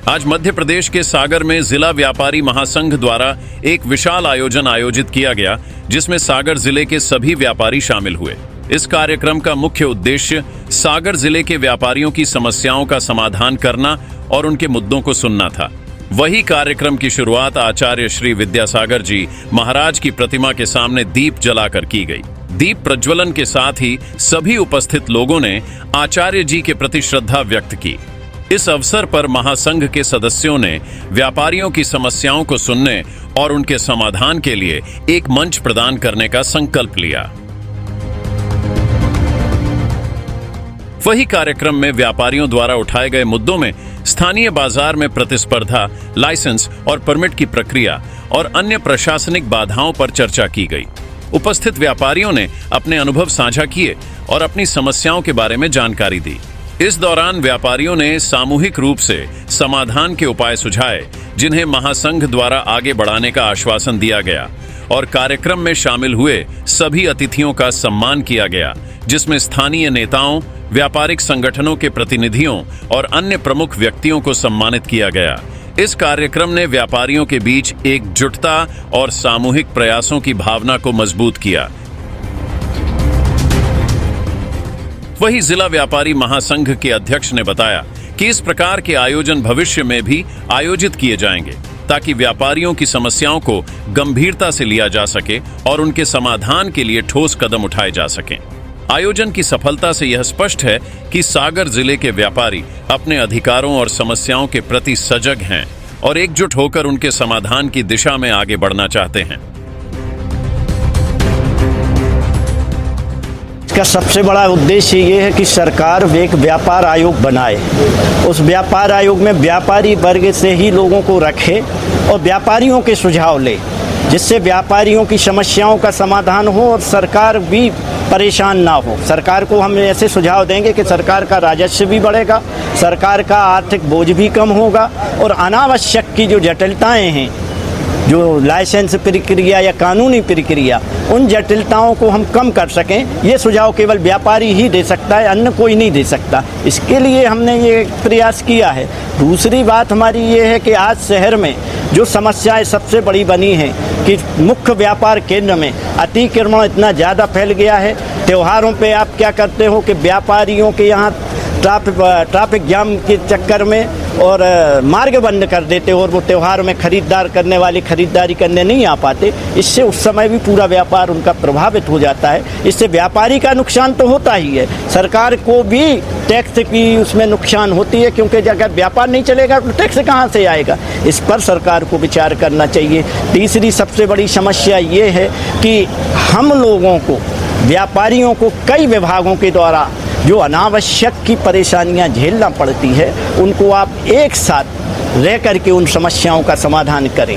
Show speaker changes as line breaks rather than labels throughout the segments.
आज मध्य प्रदेश के सागर में जिला व्यापारी महासंघ द्वारा एक विशाल आयोजन आयोजित किया गया, जिसमें सागर जिले के सभी व्यापारी शामिल हुए। इस कार्यक्रम का मुख्य उद्देश्य सागर जिले के व्यापारियों की समस्याओं का समाधान करना और उनके मुद्दों को सुनना था। वही कार्यक्रम की शुरुआत आचार्य श्री विद्यासागर जी महाराज की प्रतिमा के सामने दीप जलाकर की गई। दीप प्रज्वलन के साथ ही सभी उपस्थित लोगों ने आचार्य जी के प्रति श्रद्धा व्यक्त की। इस अवसर पर महासंघ के सदस्यों ने व्यापारियों की समस्याओं को सुनने और उनके समाधान के लिए एक मंच प्रदान करने का संकल्प लिया। वही कार्यक्रम में व्यापारियों द्वारा उठाए गए मुद्दों में स्थानीय बाजार में प्रतिस्पर्धा, लाइसेंस और परमिट की प्रक्रिया और अन्य प्रशासनिक बाधाओं पर चर्चा की गई। उपस्थित व्यापारियों ने अपने अनुभव साझा किए और अपनी समस्याओं के बारे में जानकारी दी। इस दौरान व्यापारियों ने सामूहिक रूप से समाधान के उपाय सुझाए, जिन्हें महासंघ द्वारा आगे बढ़ाने का आश्वासन दिया गया और कार्यक्रम में शामिल हुए सभी अतिथियों का सम्मान किया गया, जिसमें स्थानीय नेताओं, व्यापारिक संगठनों के प्रतिनिधियों और अन्य प्रमुख व्यक्तियों को सम्मानित किया गया। इस कार्यक्रम ने व्यापारियों के बीच एकजुटता और सामूहिक प्रयासों की भावना को मजबूत किया। वही जिला व्यापारी महासंघ के अध्यक्ष ने बताया कि इस प्रकार के आयोजन भविष्य में भी आयोजित किए जाएंगे, ताकि व्यापारियों की समस्याओं को गंभीरता से लिया जा सके और उनके समाधान के लिए ठोस कदम उठाए जा सकें। आयोजन की सफलता से यह स्पष्ट है कि सागर जिले के व्यापारी अपने अधिकारों और समस्याओं के प्रति सजग हैं और एकजुट होकर उनके समाधान की दिशा में आगे बढ़ना चाहते हैं।
इसका सबसे बड़ा उद्देश्य ये है कि सरकार एक व्यापार आयोग बनाए। उस व्यापार आयोग में व्यापारी वर्ग से ही लोगों को रखे और व्यापारियों के सुझाव ले, जिससे व्यापारियों की समस्याओं का समाधान हो और सरकार भी परेशान ना हो। सरकार को हम ऐसे सुझाव देंगे कि सरकार का राजस्व भी बढ़ेगा, सरकार का आर्थिक बोझ भी कम होगा और अनावश्यक की जो जटिलताएं हैं, जो लाइसेंस प्रक्रिया या कानूनी प्रक्रिया, उन जटिलताओं को हम कम कर सकें। ये सुझाव केवल व्यापारी ही दे सकता है, अन्य कोई नहीं दे सकता। इसके लिए हमने ये प्रयास किया है। दूसरी बात हमारी ये है कि आज शहर में जो समस्याएं सबसे बड़ी बनी हैं कि मुख्य व्यापार केंद्र में अतिक्रमण इतना ज़्यादा फैल गया है। त्योहारों पे आप क्या करते हो कि व्यापारियों के यहाँ ट्रैफिक जाम के चक्कर में और मार्ग बंद कर देते हो और वो त्यौहार में खरीदार करने वाले खरीदारी करने नहीं आ पाते। इससे उस समय भी पूरा व्यापार उनका प्रभावित हो जाता है। इससे व्यापारी का नुकसान तो होता ही है, सरकार को भी टैक्स की उसमें नुकसान होती है, क्योंकि अगर व्यापार नहीं चलेगा तो टैक्स कहाँ से आएगा। इस पर सरकार को विचार करना चाहिए। तीसरी सबसे बड़ी समस्या ये है कि हम लोगों को, व्यापारियों को कई विभागों के द्वारा जो अनावश्यक की परेशानियां झेलना पड़ती है, उनको आप एक साथ रह करके उन समस्याओं का समाधान करें।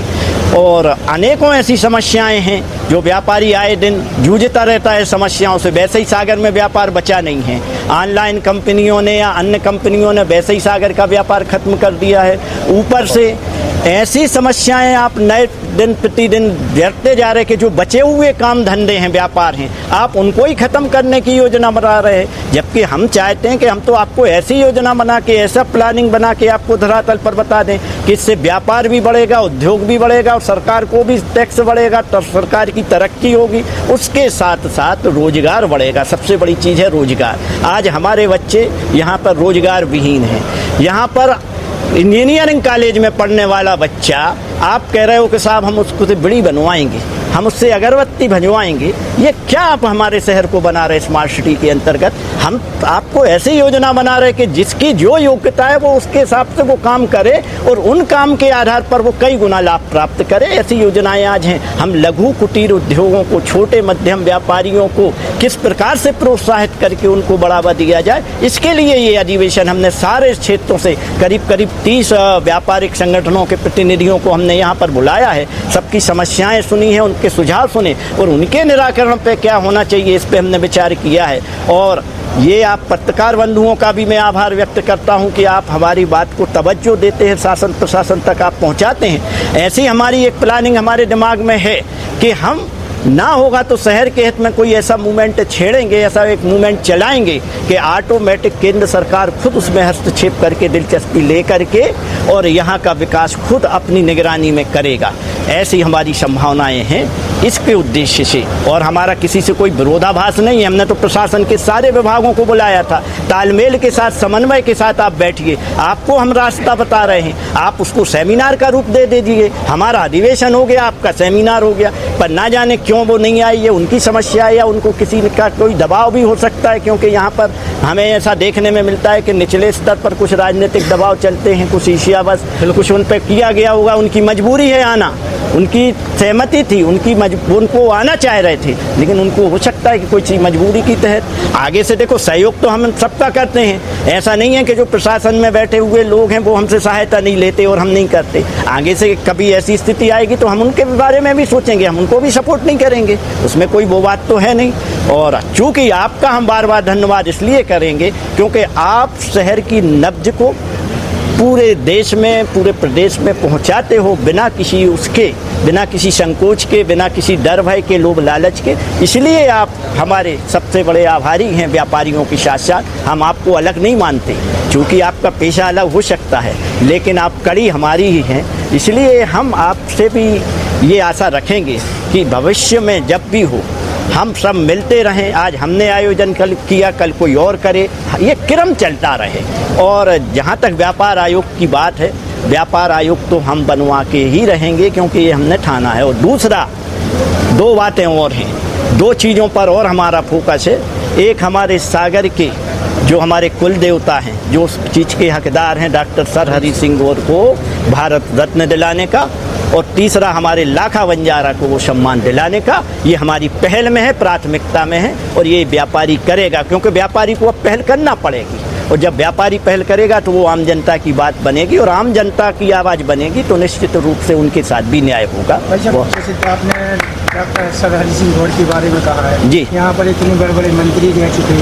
और अनेकों ऐसी समस्याएं हैं जो व्यापारी आए दिन जूझता रहता है समस्याओं से। वैसे ही सागर में व्यापार बचा नहीं है। ऑनलाइन कंपनियों ने या अन्य कंपनियों ने वैसे ही सागर का व्यापार खत्म कर दिया है। ऊपर से ऐसी समस्याएं आप नए दिन प्रतिदिन बढ़ते जा रहे कि जो बचे हुए काम धंधे हैं, व्यापार हैं, आप उनको ही ख़त्म करने की योजना बना रहे हैं। जबकि हम चाहते हैं कि हम तो आपको ऐसी योजना बना के, ऐसा प्लानिंग बना के आपको धरातल पर बता दें कि इससे व्यापार भी बढ़ेगा, उद्योग भी बढ़ेगा और सरकार को भी टैक्स बढ़ेगा, तो सरकार की तरक्की होगी, उसके साथ साथ रोजगार बढ़ेगा। सबसे बड़ी चीज़ है रोजगार। आज हमारे बच्चे यहाँ पर रोजगार विहीन हैं। यहाँ पर इंजीनियरिंग कॉलेज में पढ़ने वाला बच्चा, आप कह रहे हो कि साहब हम उसको से बीड़ी बनवाएंगे, हम उससे अगरबत्ती भजवाएंगे। ये क्या आप हमारे शहर को बना रहे स्मार्ट सिटी के अंतर्गत? हम आपको ऐसी योजना बना रहे कि जिसकी जो योग्यता है वो उसके हिसाब से वो काम करे और उन काम के आधार पर वो कई गुना लाभ प्राप्त करे। ऐसी योजनाएं आज हैं। हम लघु कुटीर उद्योगों को, छोटे मध्यम व्यापारियों को किस प्रकार से प्रोत्साहित करके उनको बढ़ावा दिया जाए, इसके लिए ये अधिवेशन हमने सारे क्षेत्रों से करीब 30 व्यापारिक संगठनों के प्रतिनिधियों को हमने यहाँ पर बुलाया है। सबकी समस्याएं सुनी हैं, उनके सुझाव सुने और उनके निराकरण पे क्या होना चाहिए, इस पे हमने विचार किया है। और ये आप पत्रकार बंधुओं का भी मैं आभार व्यक्त करता हूं कि आप हमारी बात को तवज्जो देते हैं, शासन प्रशासन तक आप पहुंचाते हैं। ऐसी हमारी एक प्लानिंग हमारे दिमाग में है कि हम ना होगा तो शहर के हित में कोई ऐसा मूवमेंट छेड़ेंगे, ऐसा एक मूवमेंट चलाएंगे कि ऑटोमेटिक केंद्र सरकार खुद उसमें हस्तक्षेप करके, दिलचस्पी ले करके और यहाँ का विकास खुद अपनी निगरानी में करेगा। ऐसी हमारी संभावनाएं हैं इसके उद्देश्य से। और हमारा किसी से कोई विरोधाभास नहीं है। हमने तो प्रशासन के सारे विभागों को बुलाया था, तालमेल के साथ, समन्वय के साथ आप बैठिए, आपको हम रास्ता बता रहे हैं, आप उसको सेमिनार का रूप दे दीजिए। हमारा अधिवेशन हो गया, आपका सेमिनार हो गया, पर ना जाने क्यों वो नहीं आई, ये उनकी समस्या है या उनको किसी का कोई दबाव भी हो सकता है, क्योंकि यहाँ पर हमें ऐसा देखने में मिलता है कि निचले स्तर पर कुछ राजनीतिक दबाव चलते हैं, कुछ ईर्ष्यावश, कुछ उन पर किया गया होगा। उनकी मजबूरी है आना, उनकी सहमति थी, उनको आना चाह रहे थे, लेकिन उनको हो सकता है कि कोई चीज़ मजबूरी की तहत। आगे से देखो, सहयोग तो हम सबका करते हैं, ऐसा नहीं है कि जो प्रशासन में बैठे हुए लोग हैं वो हमसे सहायता नहीं लेते और हम नहीं करते। आगे से कभी ऐसी स्थिति आएगी तो हम उनके बारे में भी सोचेंगे, हम उनको भी सपोर्ट नहीं करेंगे, उसमें कोई वो बात तो है नहीं। और चूँकि आपका हम बार बार धन्यवाद इसलिए करेंगे क्योंकि आप शहर की नब्ज को पूरे देश में, पूरे प्रदेश में पहुंचाते हो बिना किसी संकोच के, बिना किसी डर भय के, लोभ लालच के। इसलिए आप हमारे सबसे बड़े आभारी हैं व्यापारियों के साथ साथ। हम आपको अलग नहीं मानते, क्योंकि आपका पेशा अलग हो सकता है, लेकिन आप कड़ी हमारी ही हैं। इसलिए हम आपसे भी ये आशा रखेंगे कि भविष्य में जब भी हो हम सब मिलते रहें। आज हमने आयोजन किया, कल कोई और करे, ये क्रम चलता रहे। और जहाँ तक व्यापार आयोग की बात है, व्यापार आयोग तो हम बनवा के ही रहेंगे, क्योंकि ये हमने ठाना है। और दूसरा, दो बातें और हैं, दो चीज़ों पर और हमारा फोकस है। एक, हमारे सागर के जो हमारे कुल देवता हैं, जो उस चीज़ के हकदार हैं, डॉक्टर सर हरि सिंह गौर को भारत रत्न दिलाने का। और तीसरा, हमारे लाखा बंजारा को वो सम्मान दिलाने का। ये हमारी पहल में है, प्राथमिकता में है, और ये व्यापारी करेगा, क्योंकि व्यापारी को अब पहल करना पड़ेगी। और जब व्यापारी पहल करेगा तो वो आम जनता की बात बनेगी, और आम जनता की आवाज़ बनेगी तो निश्चित रूप से उनके साथ भी न्याय होगा।
जैसे आपने डॉक्टर सर हरि सिंह गौर के बारे में कहा है
जी,
यहाँ पर इतने बड़े बड़े मंत्री रह चुके,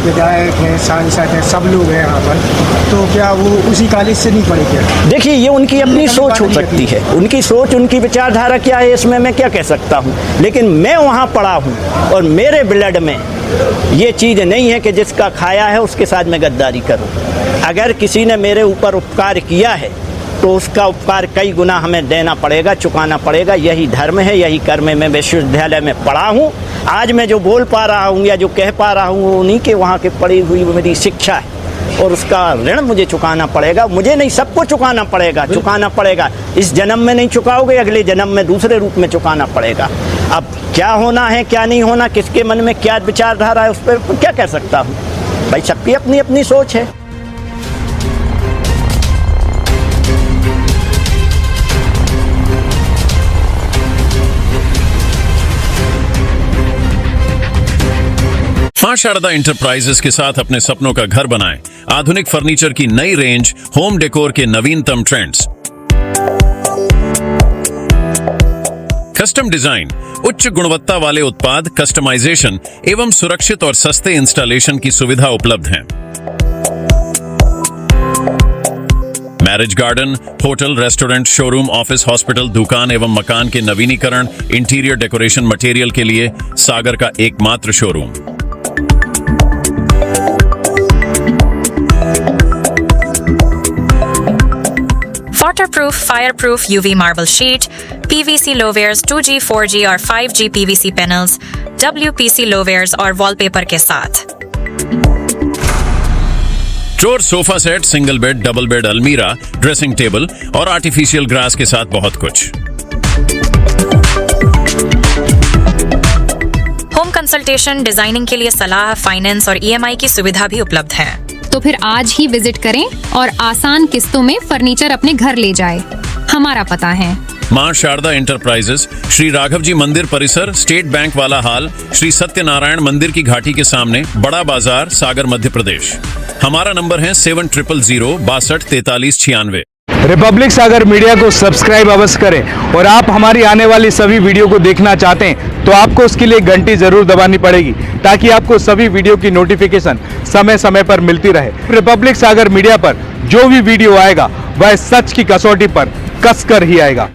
विधायक हैं, सांसद हैं, सब लोग हैं यहाँ पर, तो क्या वो उसी कॉलेज से नहीं पढ़े क्या?
देखिए, ये उनकी अपनी सोच हो सकती है, उनकी सोच, उनकी विचारधारा क्या है, इसमें मैं क्या कह सकता हूँ। लेकिन मैं वहाँ पढ़ा हूँ और मेरे ब्लड में ये चीज़ नहीं है कि जिसका खाया है उसके साथ मैं गद्दारी करूं। अगर किसी ने मेरे ऊपर उपकार किया है तो उसका उपकार कई गुना हमें देना पड़ेगा, चुकाना पड़ेगा। यही धर्म है, यही कर्म है। मैं विश्वविद्यालय में पढ़ा हूं, आज मैं जो बोल पा रहा हूं या जो कह पा रहा हूं वो उन्हीं के वहाँ के पढ़ी हुई मेरी शिक्षा है, और उसका ऋण मुझे चुकाना पड़ेगा। मुझे नहीं, सबको चुकाना पड़ेगा। इस जन्म में नहीं चुकाओगे, अगले जन्म में दूसरे रूप में चुकाना पड़ेगा। अब क्या होना है, क्या नहीं होना, किसके मन में क्या विचारधारा है, उस पर क्या कह सकता हूँ भाई, सबकी अपनी अपनी सोच है।
मां शारदा इंटरप्राइजेस के साथ अपने सपनों का घर बनाएं। आधुनिक फर्नीचर की नई रेंज, होम डेकोर के नवीनतम ट्रेंड्स, कस्टम डिजाइन, उच्च गुणवत्ता वाले उत्पाद, कस्टमाइजेशन एवं सुरक्षित और सस्ते इंस्टॉलेशन की सुविधा उपलब्ध है। Marriage garden, hotel, restaurant, showroom, office, hospital, दुकान एवं मकान के नवीनीकरण, इंटीरियर डेकोरेशन मटेरियल के लिए सागर का एकमात्र showroom.
Waterproof, fireproof UV marble sheet, PVC lowwares 2G, 4G और 5G PVC panels, WPC lowwares और wallpaper के साथ।
Drawer, sofa set, single bed, double bed, अलमीरा, ड्रेसिंग टेबल और आर्टिफिशियल ग्रास के साथ बहुत कुछ।
होम कंसल्टेशन, डिजाइनिंग के लिए सलाह, फाइनेंस और EMI की सुविधा भी उपलब्ध है।
तो फिर आज ही विजिट करें और आसान किस्तों में फर्नीचर अपने घर ले जाए। हमारा पता है
मां शारदा इंटरप्राइजेस, श्री राघव जी मंदिर परिसर, स्टेट बैंक वाला हाल, श्री सत्यनारायण मंदिर की घाटी के सामने, बड़ा बाजार, सागर, मध्य प्रदेश। हमारा नंबर है 700062
रिपब्लिक सागर मीडिया को सब्सक्राइब अवश्य करें, और आप हमारी आने वाली सभी वीडियो को देखना चाहते हैं तो आपको उसके लिए घंटी जरूर दबानी पड़ेगी, ताकि आपको सभी वीडियो की नोटिफिकेशन समय समय पर मिलती रहे। रिपब्लिक सागर मीडिया पर जो भी वीडियो आएगा वह सच की कसौटी पर कसकर ही आएगा।